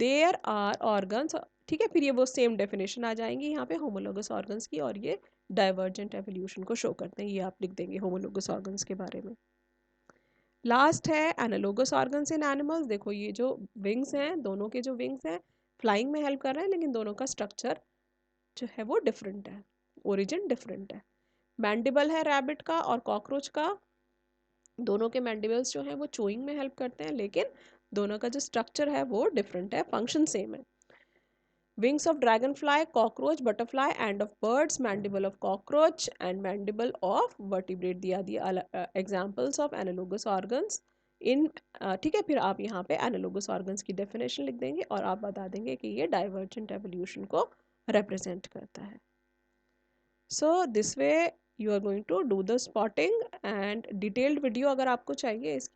There are organs, ठीक है, फिर ये वो same definition आ जाएंगी यहाँ पे होमोलोगस ऑर्गन्स की, और ये डाइवर्जेंट एवोल्यूशन को शो करते हैं। ये आप लिख देंगे होमोलोगस ऑर्गन्स के बारे में। लास्ट है एनालोगस ऑर्गन्स इन एनिमल्स। देखो ये जो विंग्स हैं, दोनों के जो विंग्स हैं, फ्लाइंग में हेल्प कर रहे हैं, लेकिन दोनों का स्ट्रक्चर जो है वो डिफरेंट है, ओरिजिन डिफरेंट है। मैंडिबल है रैबिट का और कॉकरोच का, दोनों के मैंडिबल्स जो हैं वो चोइंग में हेल्प करते हैं, लेकिन दोनों का जो स्ट्रक्चर है वो डिफरेंट है, फंक्शन सेम है। Wings of dragonfly, cockroach, butterfly, and of birds, mandible of cockroach and mandible of vertebrate दिया दिया examples of analogous organs in ठीक है। फिर आप यहाँ पे analogous organs की definition लिख देंगे और आप बता देंगे कि ये divergent evolution को represent करता है। So this way you are going to do the spotting and detailed video अगर आपको चाहिए इसकी